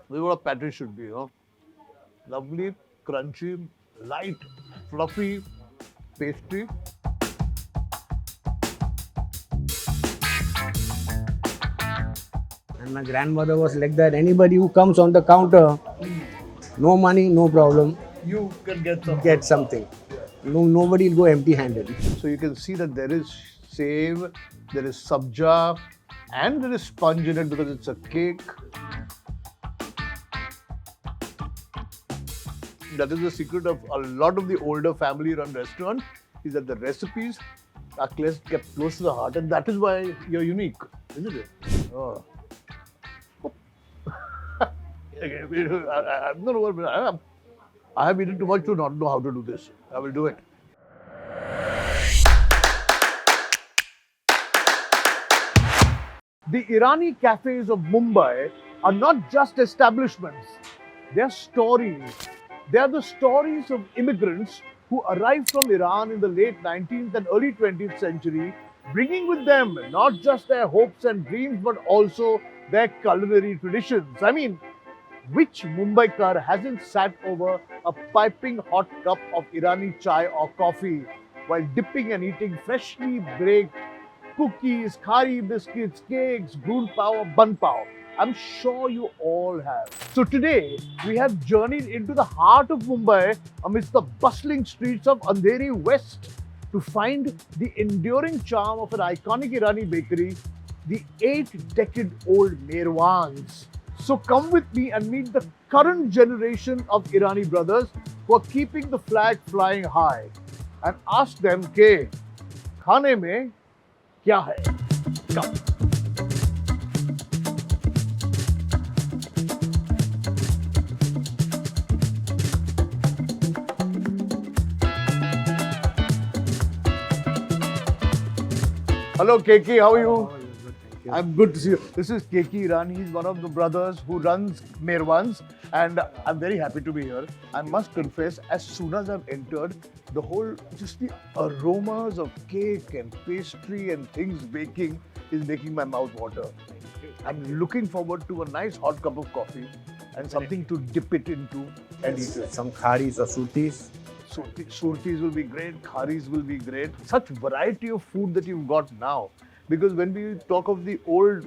This is what a patty should be, you know. Lovely, crunchy, light, fluffy pastry. And my grandmother was like that. Anybody who comes on the counter, no money, no problem, You can get some. get something. No, nobody will go empty-handed. So you can see that there is save, there is sabja, and there is sponge in it because it's a cake. That is the secret of a lot of the older family-run restaurants, is that the recipes are kept close to the heart, and that is why you're unique, isn't it? Oh. I'm not over. I have eaten too much to not know how to do this. I will do it. The Irani cafes of Mumbai are not just establishments, they are stories. They are the stories of immigrants who arrived from Iran in the late 19th and early 20th century, bringing with them not just their hopes and dreams but also their culinary traditions. I mean, which Mumbaikar hasn't sat over a piping hot cup of Irani chai or coffee while dipping and eating freshly baked cookies, khari biscuits, cakes, drool pav or bun pav? I'm sure you all have. So today, we have journeyed into the heart of Mumbai amidst the bustling streets of Andheri West to find the enduring charm of an iconic Irani bakery, the 8-decade-old Merwans. So come with me and meet the current generation of Irani brothers who are keeping the flag flying high and ask them, "Ke Khaane mein kya hai?" Come. Hello, Keki. How are you? I'm good to see you. This is Keki Irani. He's one of the brothers who runs Merwans, and I'm very happy to be here. I must confess, as soon as I've entered, just the aromas of cake and pastry and things baking is making my mouth water. I'm looking forward to a nice hot cup of coffee and something to dip it into and eat it. Some kharis or surtis. Surtis will be great, kharis will be great. Such variety of food that you've got now. Because when we talk of the old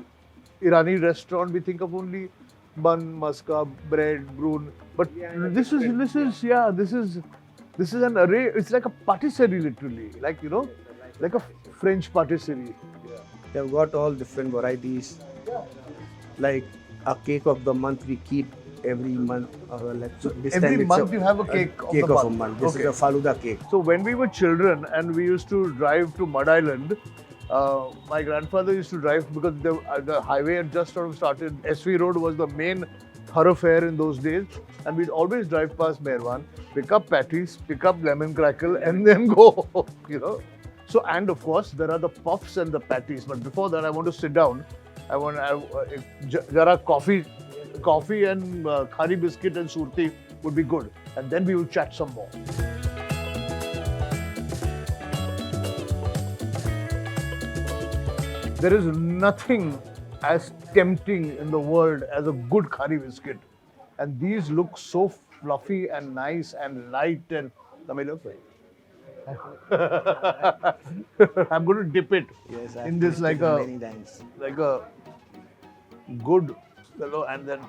Irani restaurant, we think of only bun, maska, bread, brun. But this is an array. It's like a patisserie, literally, like like a French patisserie. They've got all different varieties. Like a cake of the month we keep every month. Every month you have a cake of a month. This is a Faluda cake. So when we were children and we used to drive to Mud Island, my grandfather used to drive because the highway had just sort of started. SV Road was the main thoroughfare in those days, and we'd always drive past Merwan, pick up patties, pick up lemon crackle, and then go. So, and of course, there are the puffs and the patties. But before that, I want to sit down. I want jara coffee and khari biscuit and surti would be good, and then we will chat some more. There is nothing as tempting in the world as a good khari biscuit, and these look so fluffy and nice and light. And I'm going to dip it in this like a good fellow, and then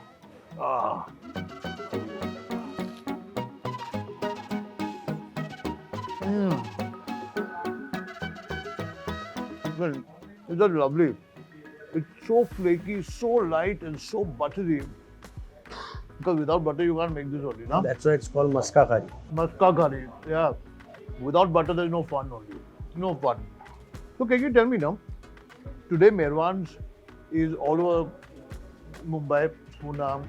Well, it's just lovely. It's so flaky, so light, and so buttery. Because without butter, you can't make this only, no? That's why it's called maska khari. Maska curry, yeah. Without butter, there's no fun only. No fun. So can you tell me now, today Merwans is all over Mumbai, Pune,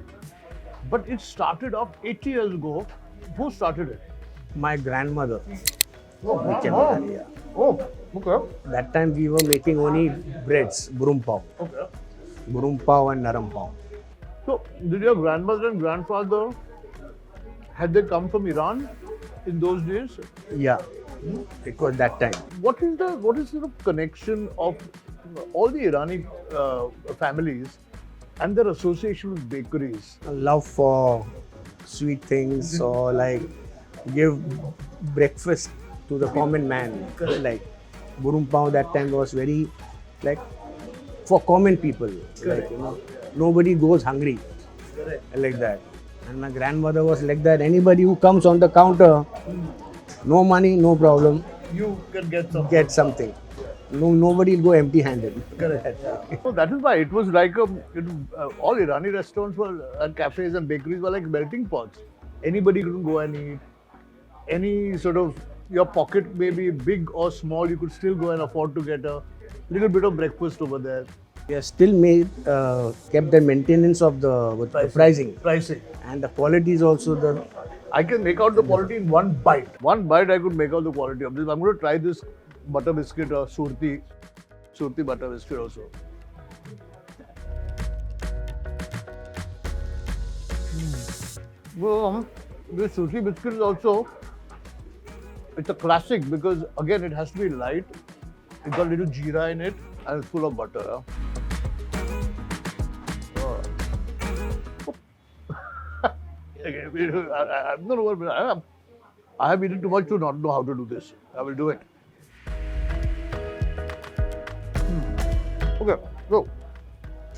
but it started off 80 years ago. Who started it? My grandmother. Oh, okay. That time we were making only breads, brum pav. Okay. Brum pav and naram pav. So, did your grandmother and grandfather, had they come from Iran in those days? Yeah, it was that time. What is the connection of all the Irani families And their association with bakeries. A love for sweet things or like give breakfast to the common man. Like Burum Pao that time was very like for common people. Like nobody goes hungry like that. And my grandmother was like that. Anybody who comes on the counter, no money, no problem. You can get some. Get something. No, nobody will go empty-handed. Correct. So that is why it was like all Irani restaurants were and cafes and bakeries were like melting pots. Anybody could go and eat. Any sort of your pocket may be big or small, you could still go and afford to get a little bit of breakfast over there. We have still kept the maintenance of the pricing. Pricing. And the quality is also the. I can make out the quality in one bite. One bite I could make out the quality of this. I'm going to try this butter biscuit or surti butter biscuit also. Well, this sushi biscuit is also, it's a classic because again it has to be light. It's got a little jeera in it and it's full of butter. Huh? Okay, I'm not over. I have eaten too much to not know how to do this. I will do it. Okay,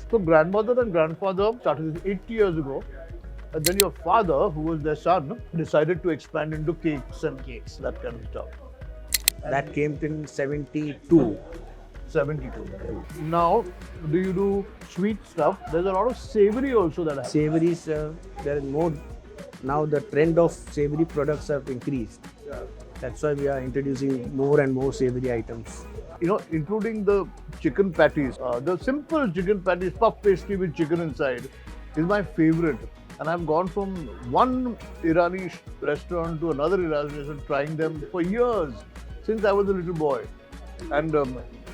so grandmother and grandfather started this 80 years ago. And then your father, who was their son, decided to expand into cakes, that kind of stuff. That came in 72. 72. Now, do you do sweet stuff? There's a lot of savory also that happens. Savories, there is more. Now the trend of savory products have increased. Yeah. That's why we are introducing more and more savory items. You know, including the chicken patties. The simple chicken patties, puff pastry with chicken inside, is my favorite. And I've gone from one Irani restaurant to another Irani restaurant, trying them for years, since I was a little boy. And the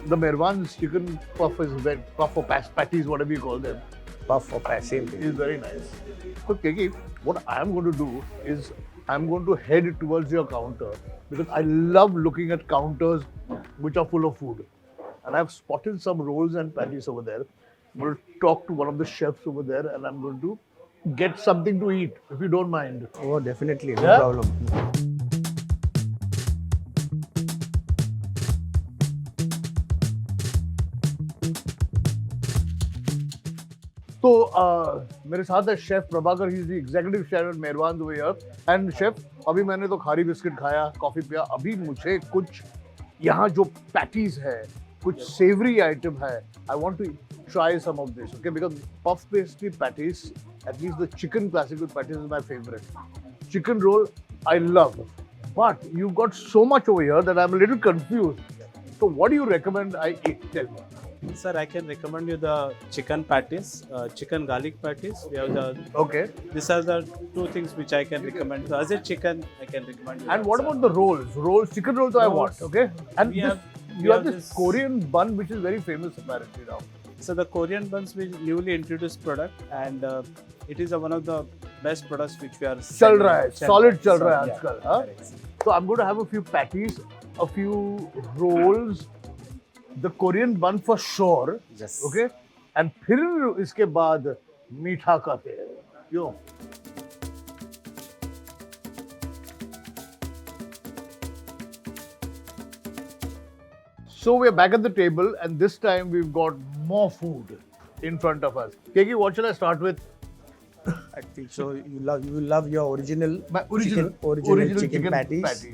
Merwans chicken puff or patties, whatever you call them. Puff or patty, same thing. Is very nice. So, Keki, what I'm going to do is I'm going to head towards your counter because I love looking at counters which are full of food. And I've spotted some rolls and patties over there. I'm going to talk to one of the chefs over there and I'm going to get something to eat, if you don't mind. Oh, definitely, no Yeah? problem. तो मेरे साथ है chef Prabhakar, he is the executive chef at Merwan over here. And chef, अभी मैंने तो खारी biscuit खाया, coffee पिया, अभी मुझे कुछ यहाँ जो पैटीज है, कुछ सेवरी आइटम है, I want to try some of this, okay? Because puff pastry patties, at least the chicken classical patties is my favorite. Chicken roll, I love. But you've got so much over here that I'm a little confused. So what do you recommend I eat? Tell me. Sir, I can recommend you the chicken patties, chicken garlic patties. We have the. Okay. These are the two things which I can recommend. So as a chicken, I can recommend you. And that, what sir. about the rolls? Chicken rolls I want, okay? And We have- you have this Korean bun which is very famous apparently now. So the Korean buns we newly introduced product, and it is one of the best products which we are. चल रहा है, solid चल रहा है Yeah, आजकल, हाँ? correct, sir. So I'm going to have a few patties, a few rolls, the Korean bun for sure, Yes. okay? And फिर इसके बाद मीठा खाते हैं, क्यों? So we're back at the table, and this time we've got more food in front of us. Keki, what should I start with? I think so. You love your original My original chicken patties. patty.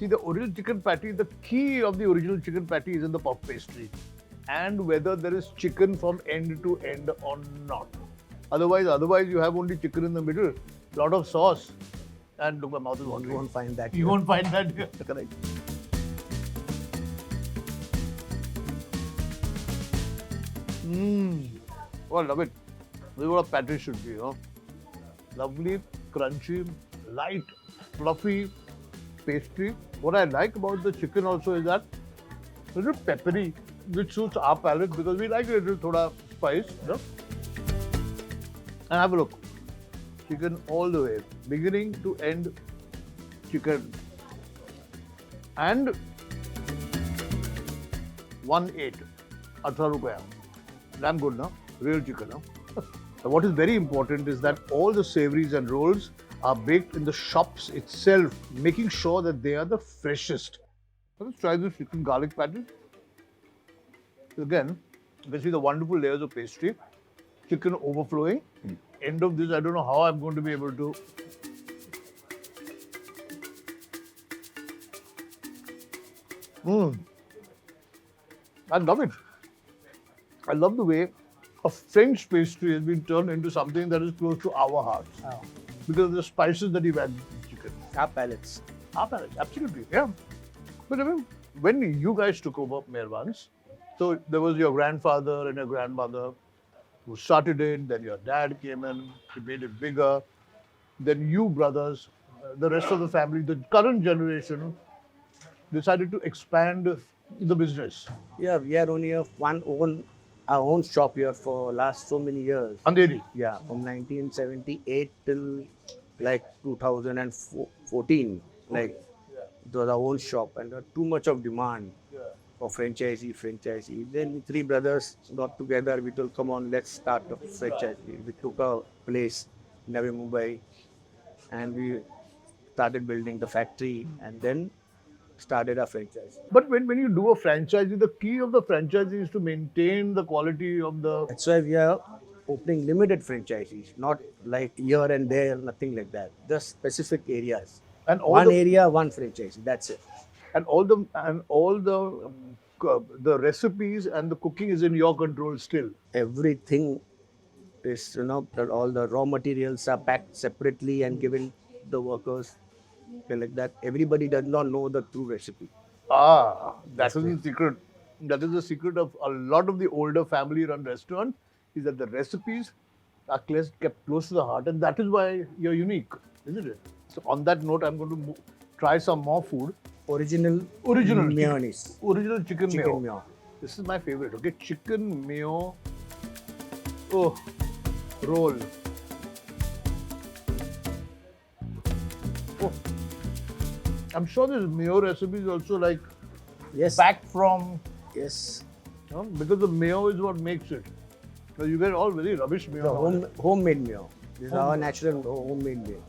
See, the original chicken patty, the key of the original chicken patty is in the puff pastry and whether there is chicken from end to end or not. Otherwise you have only chicken in the middle, lot of sauce, and look, my mouth is watering. You won't find that. You here. won't find that here. Correct. Oh, I love it. This is what a patty should be, you know. Lovely, crunchy, light, fluffy pastry. What I like about the chicken also is that it's a little peppery, which suits our palate because we like a little thoda spice, you know. And have a look. Chicken all the way, beginning to end chicken. And 1.8, 18 rupees. Damn good, no? Real chicken, no? And what is very important is that all the savories and rolls are baked in the shops itself, making sure that they are the freshest. So let's try this chicken garlic patty. Again, you can see the wonderful layers of pastry, chicken overflowing. End of this, I don't know how I'm going to be able to. I love it. I love the way a French pastry has been turned into something that is close to our hearts. Oh. Because of the spices that you've added to the chicken. Our palates. Our palate, absolutely, yeah. But I mean, when you guys took over Merwans, so there was your grandfather and your grandmother who started it, then your dad came in, he made it bigger, then you brothers, the rest of the family, the current generation decided to expand the business. Yeah, we are only our own shop here for last so many years. Andheri. Yeah, from 1978 till like 2014. Like it was our own shop and there was too much of demand for franchisee. Then we three brothers got together. We told, come on, let's start a franchisee. We took a place in Navi Mumbai and we started building the factory and then started a franchise. But when you do a franchisee, the key of the franchisee is to maintain the quality of the. That's why we are opening limited franchisees, not like here and there, nothing like that. Just specific areas. And all One the, area, one franchise. That's it. and all the recipes and the cooking is in your control still. Everything is, all the raw materials are packed separately and given the workers. Like that. Everybody does not know the true recipe. That is the secret. That is the secret of a lot of the older family-run restaurants, is that the recipes are kept close to the heart, and that is why you're unique, isn't it? So on that note, I'm going to try some more food. Original mayonnaise. Original chicken mayo. Mayo. This is my favorite. Okay, chicken mayo. Oh, roll. Oh. I'm sure this mayo recipe is also like Yes. back from, Yes. because the mayo is what makes it. So you get all very rubbish mayo. The homemade mayo. This is our natural homemade mayo.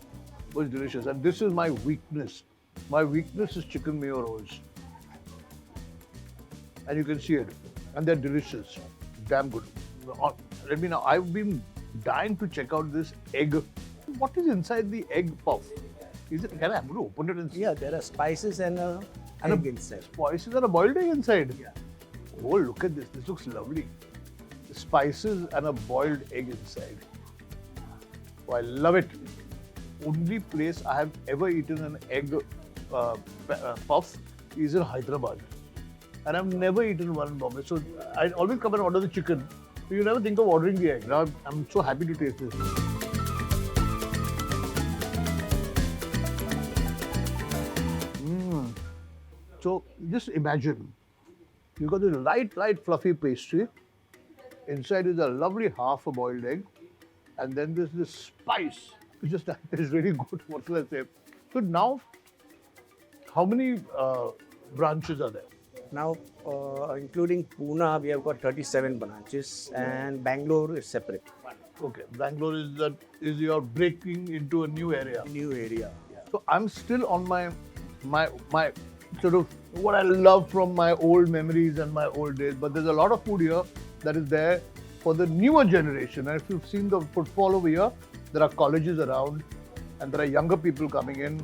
It was delicious. And this is my weakness. My weakness is chicken mayo rolls. And you can see it. And they're delicious. Damn good. Let me know. I've been dying to check out this egg. What is inside the egg puff? I'm going to open it and see. Yeah, there are spices and egg inside. Spices and a boiled egg inside. Yeah. Oh, look at this. This looks lovely. The spices and a boiled egg inside. Oh, I love it. Only place I have ever eaten an egg puff is in Hyderabad. And I've never eaten one in Bombay. So I always come and order the chicken. So you never think of ordering the egg. Now I'm so happy to taste this. So just imagine, you've got this light, fluffy pastry. Inside is a lovely half a boiled egg. And then there's this spice. It's just it's really good. What should I say? So now, how many branches are there? Now, including Pune, we have got 37 branches and Bangalore is separate. Okay, Bangalore is your breaking into a new area. New area. Yeah. So I'm still on my sort of what I love from my old memories and my old days. But there's a lot of food here that is there for the newer generation. And if you've seen the footfall over here, there are colleges around and there are younger people coming in.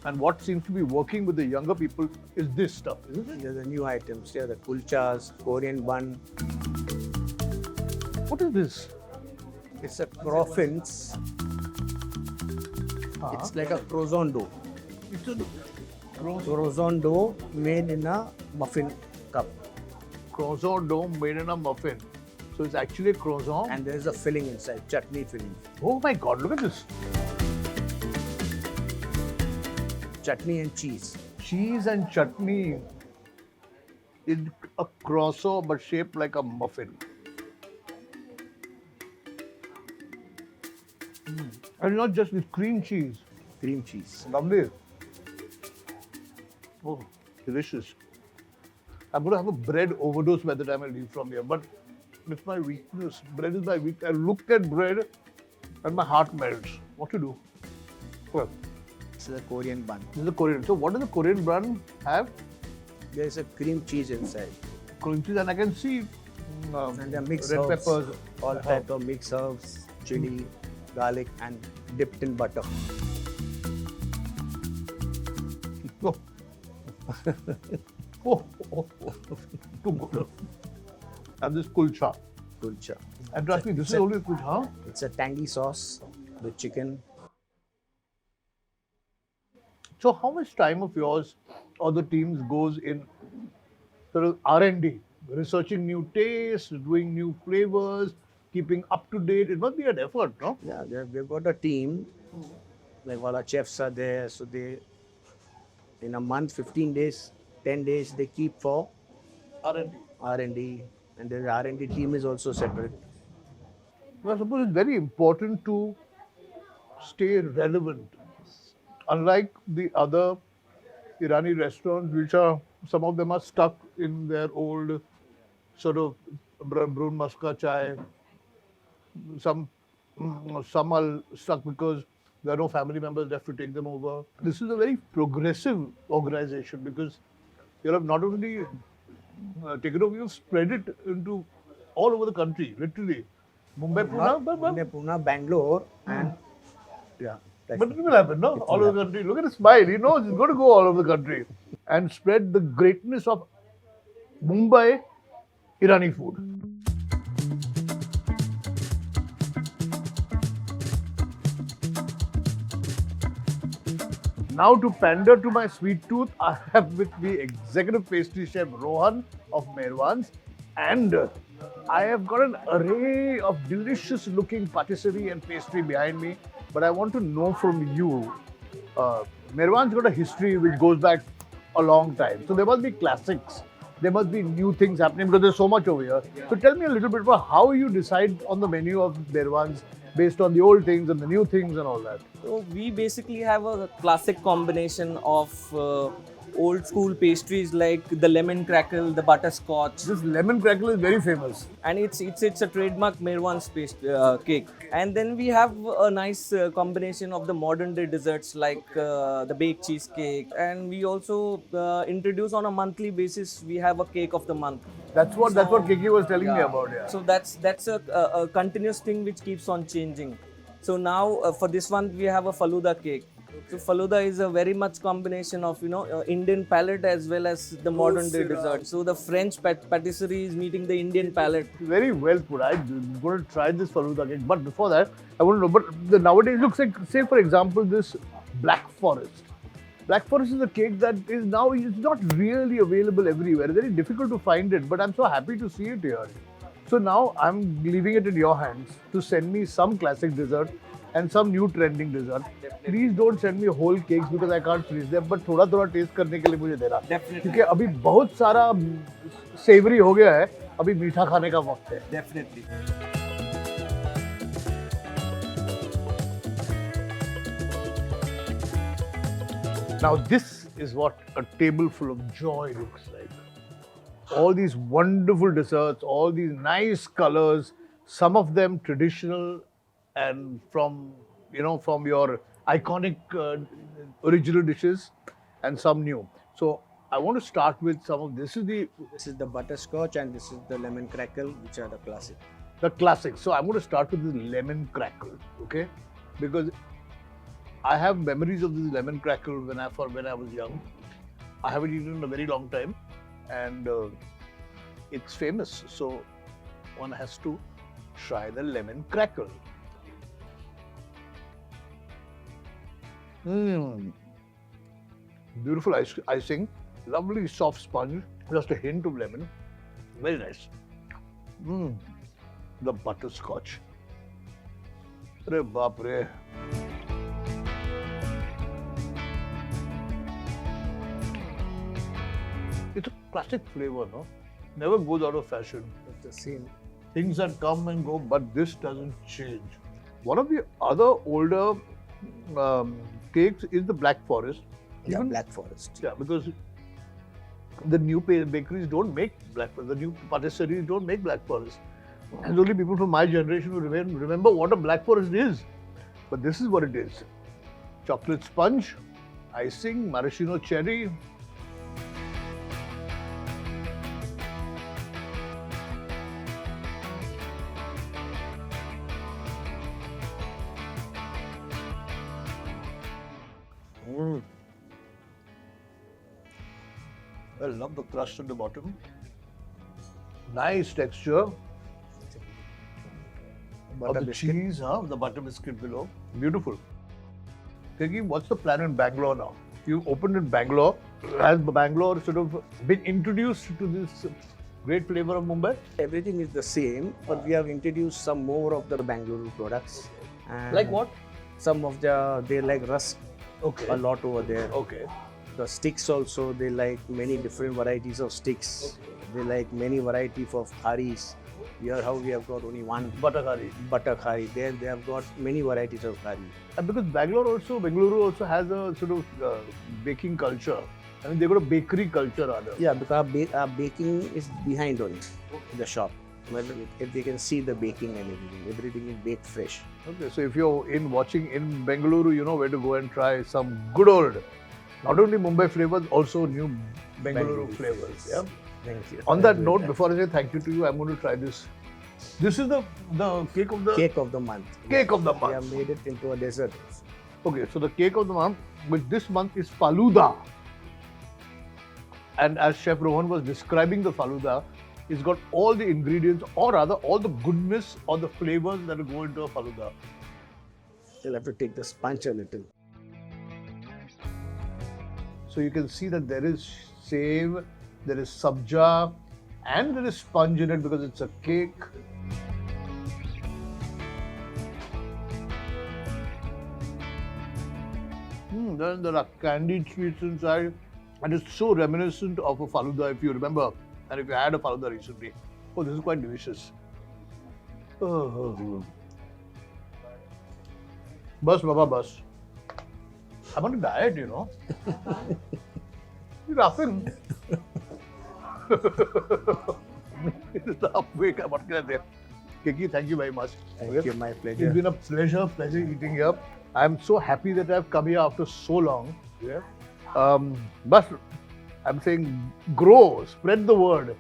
And what seems to be working with the younger people is this stuff, isn't it? There are the new items. There are the kulchas, Korean bun. What is this? It's a croissants. It's like a croissant dough. It's a Croissant dough made in a muffin cup. croissant dough made in a muffin. So it's actually a croissant. And there's a filling inside, chutney filling. Oh my God, look at this. Chutney and cheese. Cheese and chutney in a croissant but shaped like a muffin. And not just with cream cheese. Cream cheese. Lovely. Oh, delicious. I'm going to have a bread overdose by the time I leave from here. But It's my weakness. Bread is my weakness. I look at bread and my heart melts. What to do? Well, This is a Korean bun. this is a Korean. So what does the Korean bun have? There is a cream cheese inside. Cream cheese, and I can see And the mixed red herbs, peppers. all type of mixed herbs, chili, garlic, and dipped in butter. Oh. Oh, too good. And this kulcha. Kulcha. And trust me, this is only kulcha. It's a tangy sauce with chicken. So how much time of yours or the teams goes in sort of R&D, researching new tastes, doing new flavors, keeping up to date? It must be an effort, no? Yeah, we've got a team. Like all our chefs are there, so they, in a month, 15 days, 10 days, they keep for R&D. R&D, and the R&D team is also separate. Well, I suppose it's very important to stay relevant. Unlike the other Irani restaurants, which are, some of them are stuck in their old sort of brun muska chai. Some are stuck because there are no family members left to take them over. This is a very progressive organization because you have not only taken over, you've spread it into all over the country, literally. Mumbai, Pune, Pune, Bangalore, and yeah. but it will happen, no? All over the country. Look at his smile. He knows he's going to go all over the country and spread the greatness of Mumbai Irani food. Now to pander to my sweet tooth, I have with me executive pastry chef Rohan of Merwans, and I have got an array of delicious looking patisserie and pastry behind me. But I want to know from you, Merwan's got a history which goes back a long time. So there must be classics. There must be new things happening because there's so much over here. So tell me a little bit about how you decide on the menu of Merwan's based on the old things and the new things and all that. So we basically have a classic combination of old school pastries like the lemon crackle, the butterscotch, This lemon crackle is very famous. and it's a trademark Merwan's cake. And then we have a nice combination of the modern day desserts like the baked cheesecake, and we also introduce on a monthly basis. We have a cake of the month. That's what Kiki was telling me about. Yeah. So that's a continuous thing which keeps on changing. So now for this one we have a Faluda cake. So Faluda is a very much combination of Indian palate as well as the modern day dessert. So the French patisserie is meeting the Indian palate. Very well put. I'm going to try this Faluda cake. But before that, I want to know. But nowadays, looks like, say for example, this Black Forest. Black Forest is a cake that is now it's not really available everywhere. It's very difficult to find it. But I'm so happy to see it here. So now I'm leaving it in your hands to send me some classic dessert and some new trending dessert. Please don't send me whole cakes because I can't freeze them. But थोड़ा taste करने के लिए मुझे देना. Definitely. क्योंकि अभी बहुत सारा savory हो गया है. अभी मीठा खाने का वक्त है. Definitely. Now this is what a table full of joy looks like. All these wonderful desserts, all these nice colors, some of them traditional and from your iconic original dishes, and some new. So I want to start with some of this. This is the butterscotch and this is the lemon crackle, which are the classic. The classics. So I'm going to start with this lemon crackle, okay? Because I have memories of this lemon crackle when I was young. I haven't eaten in a very long time, and it's famous. So one has to try the lemon crackle. Beautiful icing, lovely soft sponge, just a hint of lemon. Very nice. The butterscotch. Re baap re. It's a classic flavor, no? Never goes out of fashion. It's the same. Things that come and go, but this doesn't change. One of the other older cakes is the Black Forest. Yeah, Black Forest. Yeah, because the new bakeries don't make Black Forest. The new patisseries don't make Black Forest. And only people from my generation who remember what a black forest is. But this is what it is. Chocolate sponge, icing, maraschino cherry. Mm. I love the crust at the bottom. Nice texture. Butter Of the biscuit. cheese, the butter biscuit below. Beautiful. Keki, what's the plan in Bangalore now? You opened in Bangalore. Has Bangalore sort of been introduced to this great flavor of Mumbai? Everything is the same, but we have introduced some more of the Bangalore products. And Like what? Some of they like rusk Okay. a lot over there. Okay. The sticks also, they like many different varieties of sticks. They like many varieties of kharis. Here how we have got only one Butter curry. butter khari. There they have got many varieties of khari. And because Bengaluru also has a sort of baking culture. I mean, they've got a bakery culture rather. Yeah, because our baking is behind only the shop. Well, if they can see the baking and everything is baked fresh. Okay, so if you're watching in Bengaluru, you know where to go and try some good old, not only Mumbai flavors, also new Bengaluru flavors. Yeah. Thank you. On that note, before I say thank you to you, I'm going to try this. This is the cake of the Cake of the month. cake of the We month. have made it into a dessert. Okay, so the cake of the month with this month is Faluda. And as Chef Rohan was describing the Faluda, it's got all the ingredients, or rather all the goodness or the flavors that will go into a Faluda. You'll have to take the sponge a little. So you can see that there is save, there is sabja, and there is sponge in it because it's a cake. Then there are candied sweets inside, and it's so reminiscent of a Faluda if you remember, and if you had a Faluda recently. Oh, this is quite delicious. Oh. Bus, Baba, bus. I'm on a diet, you know. You're laughing. It's the halfway. What can I say? Keki, thank you very much. Thank you, my pleasure. It's been a pleasure eating here. I'm so happy that I've come here after so long. Yeah. But I'm saying grow, spread the word,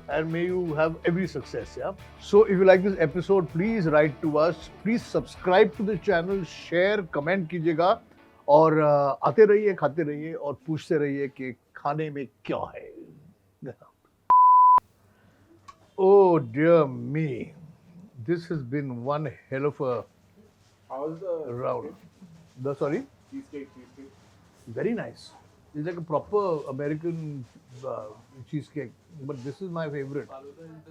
and may you have every success. Yeah. So if you like this episode, please write to us. Please subscribe to the channel, share, comment कीजिएगा और आते रहिए, खाते रहिए और पूछते रहिए कि खाने में क्या है. Oh dear me, this has been one hell of a How's the round. The sorry? cheesecake? Very nice. It's like a proper American cheesecake, but this is my favorite.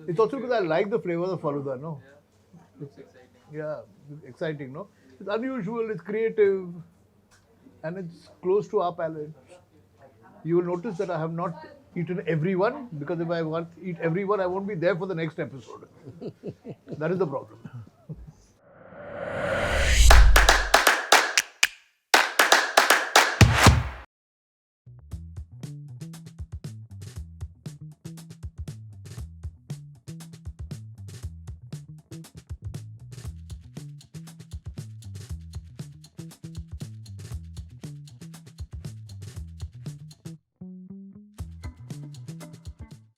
It's also because I like the flavor of Faluda, no? Yeah, looks exciting. Yeah, it's exciting, no? It's unusual, it's creative, and it's close to our palate. You will notice that I have not eaten everyone, because if I want to eat everyone, I won't be there for the next episode. That is the problem.